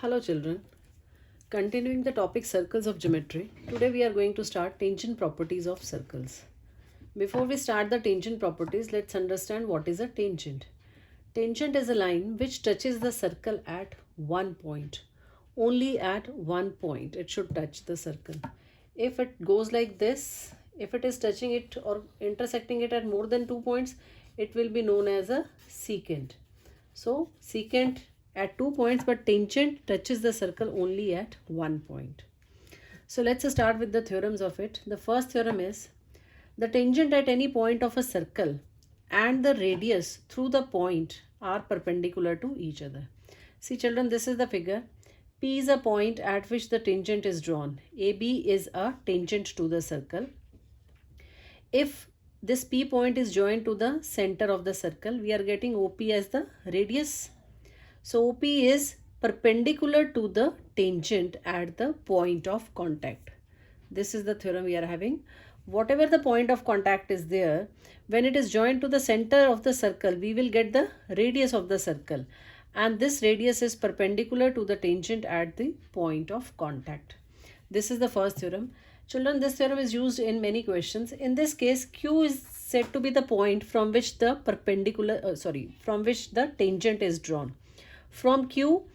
Hello children, continuing the topic circles of geometry, today we are going to start tangent properties of circles. Before we start the tangent properties, let's understand what is a tangent. Tangent is a line which touches the circle at one point. Only at one point it should touch the circle. If it goes like this, if it is touching it or intersecting it at more than 2 points, it will be known as a secant. So secant at 2 points, but tangent touches the circle only at one point. So let's start with the theorems of it. The first theorem is the tangent at any point of a circle and the radius through the point are perpendicular to each other. See children, this is the figure. P is a point at which the tangent is drawn. AB is a tangent to the circle. If this P point is joined to the center of the circle, we are getting OP as the radius. So OP is perpendicular to the tangent at the point of contact. This is the theorem we are having. Whatever the point of contact is there, when it is joined to the center of the circle, we will get the radius of the circle. And this radius is perpendicular to the tangent at the point of contact. This is the first theorem. Children, this theorem is used in many questions. In this case, Q is said to be the point from which the from which the tangent is drawn. From Q,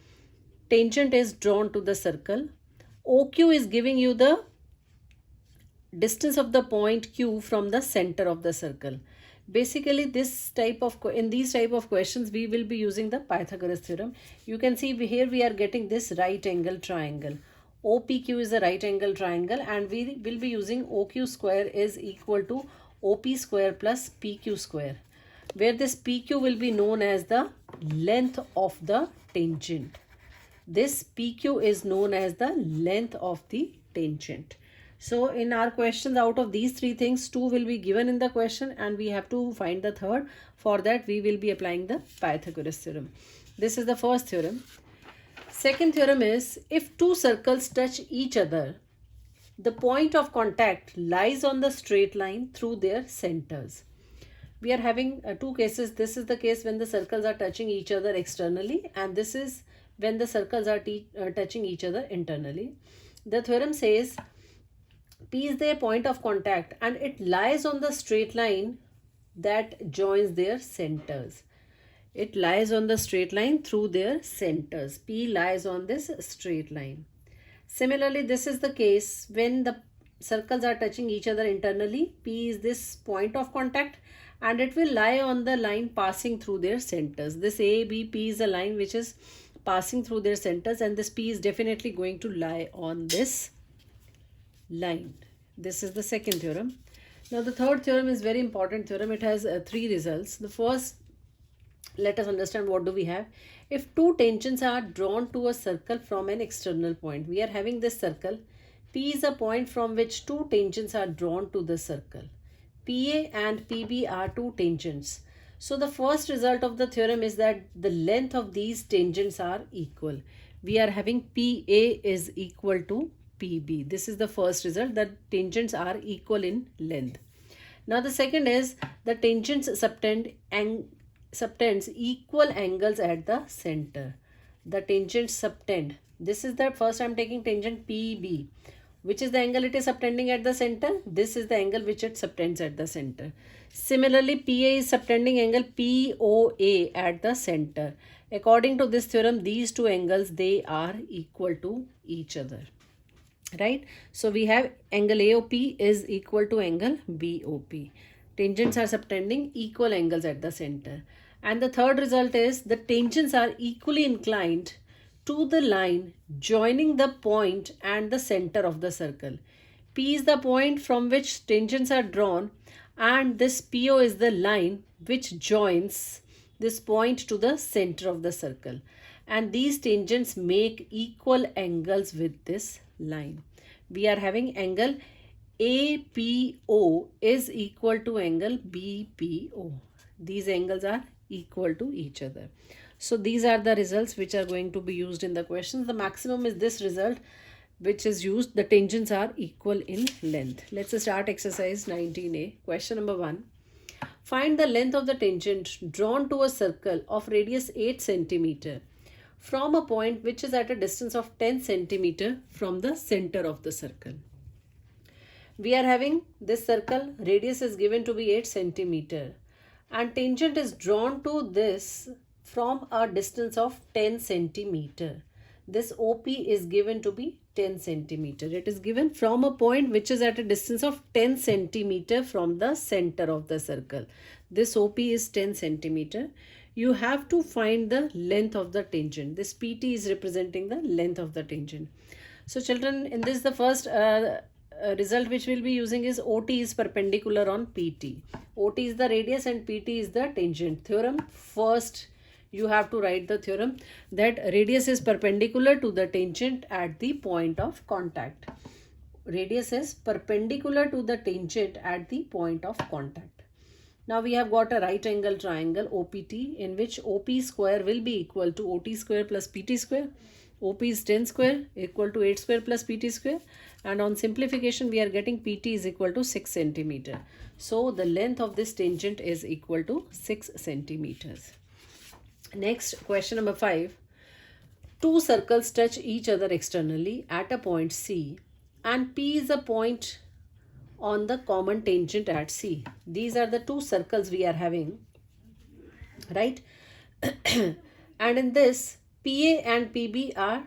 tangent is drawn to the circle. OQ is giving you the distance of the point Q from the center of the circle. Basically, in these type of questions, we will be using the Pythagoras theorem. You can see here we are getting this right angle triangle. OPQ is a right angle triangle, and we will be using OQ square is equal to OP square plus PQ square, where this PQ will be known as the length of the tangent. This PQ is known as the length of the tangent. So in our questions, out of these three things, two will be given in the question and we have to find the third. For that, we will be applying the Pythagoras theorem. This is the first theorem. Second theorem is, if two circles touch each other, the point of contact lies on the straight line through their centers. We are having two cases. This is the case when the circles are touching each other externally, and this is when the circles are touching each other internally. The theorem says P is their point of contact and it lies on the straight line that joins their centers. It lies on the straight line through their centers. P lies on this straight line. Similarly, this is the case when the circles are touching each other internally. P is this point of contact and it will lie on the line passing through their centers. This ABP is a line which is passing through their centers, and this P is definitely going to lie on this line. This is the second theorem. Now the third theorem is very important theorem. It has three results. The first, let us understand what do we have. If two tangents are drawn to a circle from an external point, we are having this circle. P is a point from which two tangents are drawn to the circle. PA and PB are two tangents. So the first result of the theorem is that the length of these tangents are equal. We are having PA is equal to PB. This is the first result, that tangents are equal in length. Now the second is the tangents subtends equal angles at the center. The tangents subtend. This is the first I am taking tangent PB. Which is the angle it is subtending at the center? This is the angle which it subtends at the center. Similarly, PA is subtending angle POA at the center. According to this theorem, these two angles, they are equal to each other. Right? So we have angle AOP is equal to angle BOP. Tangents are subtending equal angles at the center. And the third result is the tangents are equally inclined to the line joining the point and the center of the circle. P is the point from which tangents are drawn, and this PO is the line which joins this point to the center of the circle. And these tangents make equal angles with this line. We are having angle APO is equal to angle BPO. These angles are equal to each other. So these are the results which are going to be used in the questions. The maximum is this result which is used. The tangents are equal in length. Let's start exercise 19A. Question number 1. Find the length of the tangent drawn to a circle of radius 8 cm from a point which is at a distance of 10 centimeter from the center of the circle. We are having this circle, radius is given to be 8 centimeter and tangent is drawn to this from a distance of 10 centimeter. This OP is given to be 10 centimeter. It is given from a point which is at a distance of 10 centimeter from the center of the circle. This OP is 10 centimeter. You have to find the length of the tangent. This PT is representing the length of the tangent. So children, in this the first result which we'll be using is OT is perpendicular on PT. OT is the radius and PT is the tangent. Theorem, first you have to write the theorem that radius is perpendicular to the tangent at the point of contact. Radius is perpendicular to the tangent at the point of contact. Now we have got a right angle triangle OPT in which OP square will be equal to OT square plus PT square. OP is 10 square equal to 8 square plus PT square, and on simplification we are getting PT is equal to 6 centimeter. So the length of this tangent is equal to 6 centimeters. Next, question number 5. Two circles touch each other externally at a point C and P is a point on the common tangent at C. These are the two circles we are having, right? And in this, PA and PB are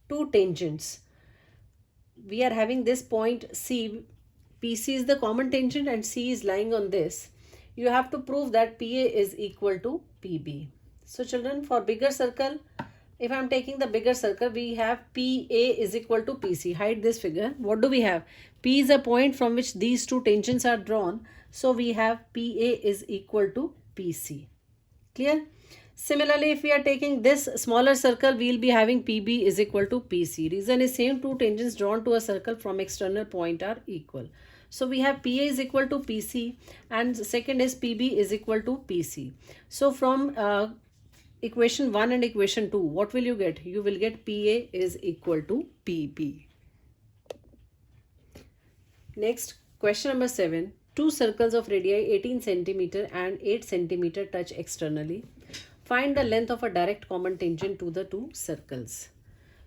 two tangents. We are having this point C. PC is the common tangent and C is lying on this. You have to prove that PA is equal to PB. So children, for bigger circle, if I am taking the bigger circle, we have PA is equal to PC. Hide this figure. What do we have? P is a point from which these two tangents are drawn. So we have PA is equal to PC. Clear? Similarly, if we are taking this smaller circle, we will be having PB is equal to PC. Reason is same, two tangents drawn to a circle from external point are equal. So we have PA is equal to PC and second is PB is equal to PC. So from equation 1 and equation 2, what will you get? You will get PA is equal to PB. Next, question number 7. Two circles of radii 18 centimeter and 8 centimeter touch externally. Find the length of a direct common tangent to the two circles.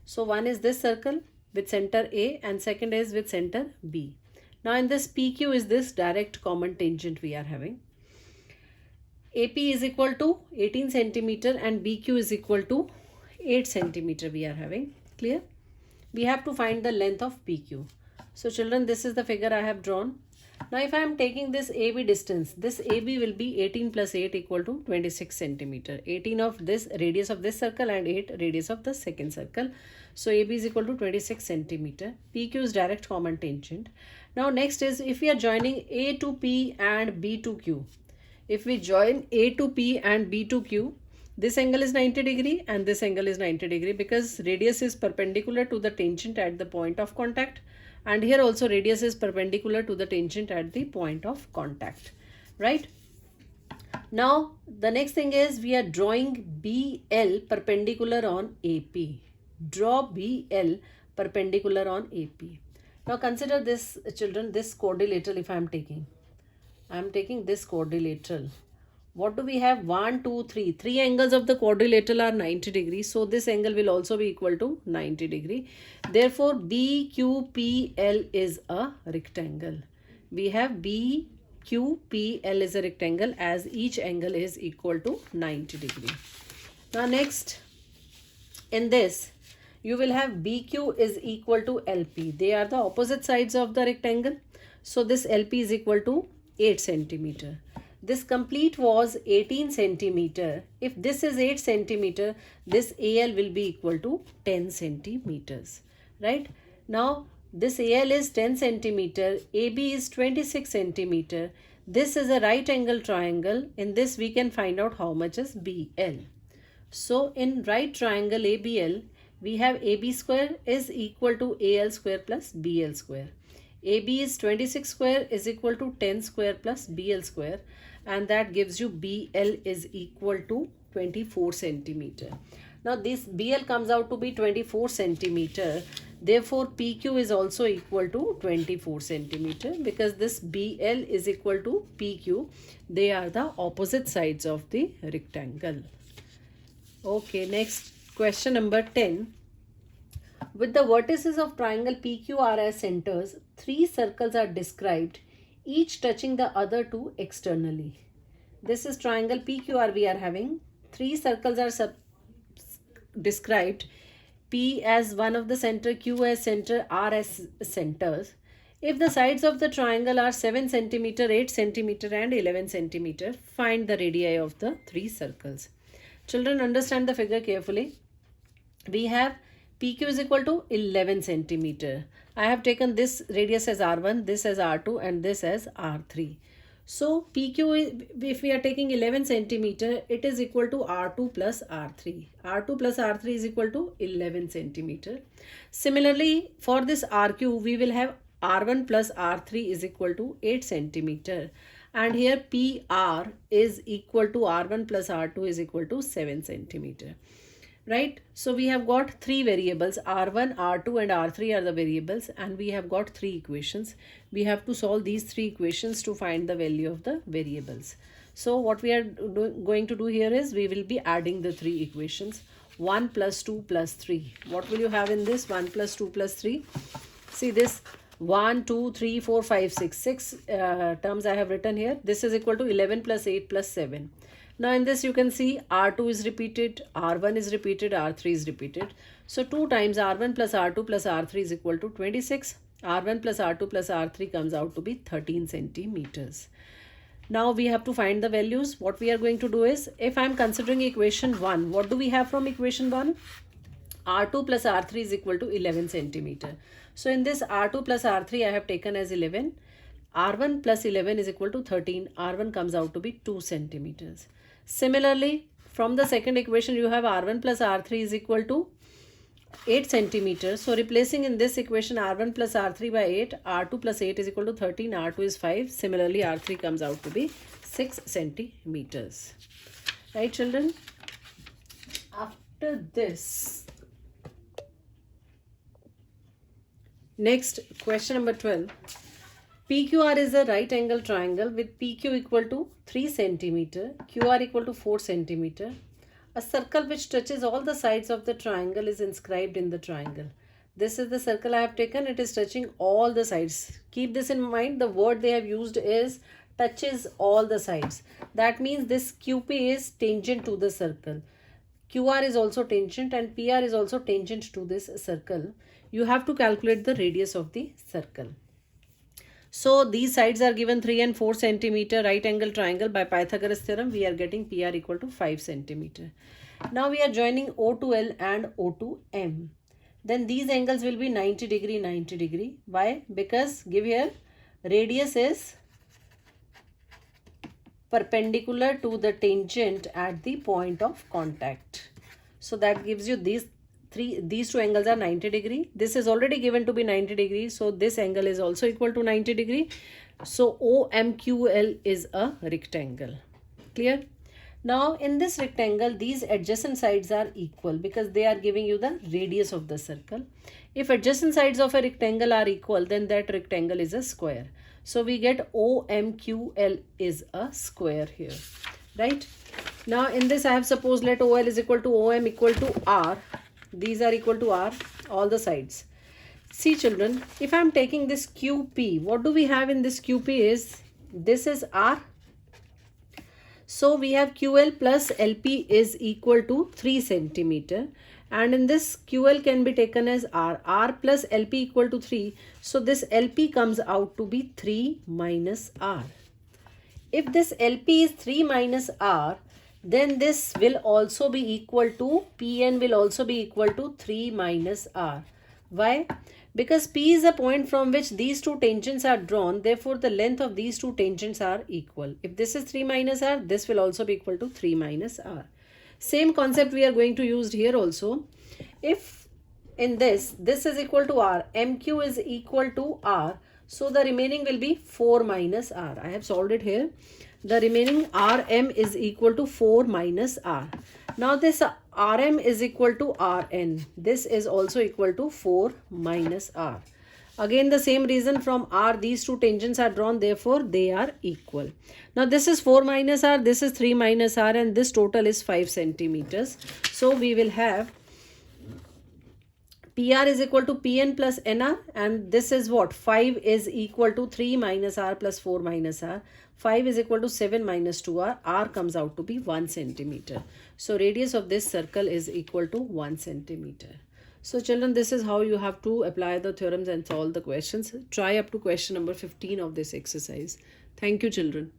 So one is this circle with center A and second is with center B. Now in this PQ is this direct common tangent we are having. AP is equal to 18 centimeter and BQ is equal to 8 centimeter we are having. Clear? We have to find the length of PQ. So children, this is the figure I have drawn. Now if I am taking this AB distance, this AB will be 18 plus 8 equal to 26 centimeter. 18 of this radius of this circle and 8 radius of the second circle. So AB is equal to 26 centimeter. PQ is direct common tangent. Now next is if we are joining A to P and B to Q. If we join A to P and B to Q, this angle is 90 degree and this angle is 90 degree because radius is perpendicular to the tangent at the point of contact. And here also radius is perpendicular to the tangent at the point of contact, right? Now the next thing is we are drawing BL perpendicular on AP. Draw BL perpendicular on AP. Now consider this, children, this quadrilateral if I am taking. I am taking this quadrilateral. What do we have? 1, 2, 3. Three angles of the quadrilateral are 90 degrees. So this angle will also be equal to 90 degree. Therefore, BQPL is a rectangle. We have BQPL is a rectangle as each angle is equal to 90 degree. Now next, in this, you will have BQ is equal to LP. They are the opposite sides of the rectangle. So this LP is equal to 8 centimeter. This complete was 18 centimeter. If this is 8 centimeter, this AL will be equal to 10 centimeters, right? Now, this AL is 10 centimeter, AB is 26 centimeter. This is a right angle triangle. In this, we can find out how much is BL. So, in right triangle ABL, we have AB square is equal to AL square plus BL square. AB is 26 square is equal to 10 square plus BL square, and that gives you BL is equal to 24 centimeter. Now this BL comes out to be 24 centimeter. Therefore PQ is also equal to 24 centimeter because this BL is equal to PQ. They are the opposite sides of the rectangle. Okay, next question number 10. With the vertices of triangle PQR as centers, three circles are described, each touching the other two externally. This is triangle PQR we are having. Three circles are described, P as one of the center, Q as center, R as centers. If the sides of the triangle are 7 centimeter, 8 centimeter and 11 centimeter, find the radii of the three circles. Children, understand the figure carefully. We have PQ is equal to 11 centimeter. I have taken this radius as R1, this as R2 and this as R3. So PQ, if we are taking 11 centimeter, it is equal to R2 plus R3. R2 plus R3 is equal to 11 centimeter. Similarly, for this RQ, we will have R1 plus R3 is equal to 8 centimeter. And here PR is equal to R1 plus R2 is equal to 7 centimeter. Right? So we have got three variables, R1, R2 and R3 are the variables, and we have got three equations. We have to solve these three equations to find the value of the variables. So what we are going to do here is we will be adding the three equations. 1 plus 2 plus 3. What will you have in this? 1 plus 2 plus 3. See this 1, 2, 3, 4, 5, 6. 6 terms I have written here. This is equal to 11 plus 8 plus 7. Now in this you can see R2 is repeated, R1 is repeated, R3 is repeated. So 2 times R1 plus R2 plus R3 is equal to 26. R1 plus R2 plus R3 comes out to be 13 centimeters. Now we have to find the values. What we are going to do is, if I am considering equation 1, what do we have from equation 1? R2 plus R3 is equal to 11 centimeter. So in this R2 plus R3 I have taken as 11. R1 plus 11 is equal to 13. R1 comes out to be 2 centimeters. Similarly, from the second equation you have R1 plus R3 is equal to 8 centimeters. So replacing in this equation R1 plus R3 by 8, R2 plus 8 is equal to 13, R2 is 5. Similarly, R3 comes out to be 6 centimeters. Right, children? After this, next question number 12. PQR is a right angle triangle with PQ equal to 3 centimeter, QR equal to 4 centimeter. A circle which touches all the sides of the triangle is inscribed in the triangle. This is the circle I have taken. It is touching all the sides. Keep this in mind. The word they have used is touches all the sides. That means this QP is tangent to the circle. QR is also tangent and PR is also tangent to this circle. You have to calculate the radius of the circle. So these sides are given 3 and 4 centimeter right angle triangle. By Pythagoras theorem, we are getting PR equal to 5 centimeter. Now we are joining O to L and O to M. Then these angles will be 90 degree, 90 degree. Why? Because give here, radius is perpendicular to the tangent at the point of contact. So that gives you these two angles are 90 degree. This is already given to be 90 degree. So this angle is also equal to 90 degree. So OMQL is a rectangle. Clear? Now in this rectangle, these adjacent sides are equal because they are giving you the radius of the circle. If adjacent sides of a rectangle are equal, then that rectangle is a square. So we get OMQL is a square here. Right? Now in this I have supposed let OL is equal to OM equal to R. These are equal to R, all the sides. See children, if I am taking this QP, what do we have in this QP is, this is R. So we have QL plus LP is equal to 3 centimeter. And in this QL can be taken as R. R plus LP equal to 3. So this LP comes out to be 3 minus R. If this LP is 3 minus R, then this will also be equal to, PN will also be equal to 3 minus R. Why? Because P is a point from which these two tangents are drawn. Therefore, the length of these two tangents are equal. If this is 3 minus R, this will also be equal to 3 minus R. Same concept we are going to use here also. If in this is equal to R, MQ is equal to R. So the remaining will be 4 minus R. I have solved it here. The remaining RM is equal to 4 minus R. Now this RM is equal to RN. This is also equal to 4 minus R. Again the same reason, from R these two tangents are drawn, therefore they are equal. Now this is 4 minus R, this is 3 minus R, and this total is 5 centimeters. So we will have PR is equal to PN plus NR, and this is what? 5 is equal to 3 minus R plus 4 minus R. 5 is equal to 7 minus 2R. R comes out to be 1 centimeter. So radius of this circle is equal to 1 centimeter. So children, this is how you have to apply the theorems and solve the questions. Try up to question number 15 of this exercise. Thank you, children.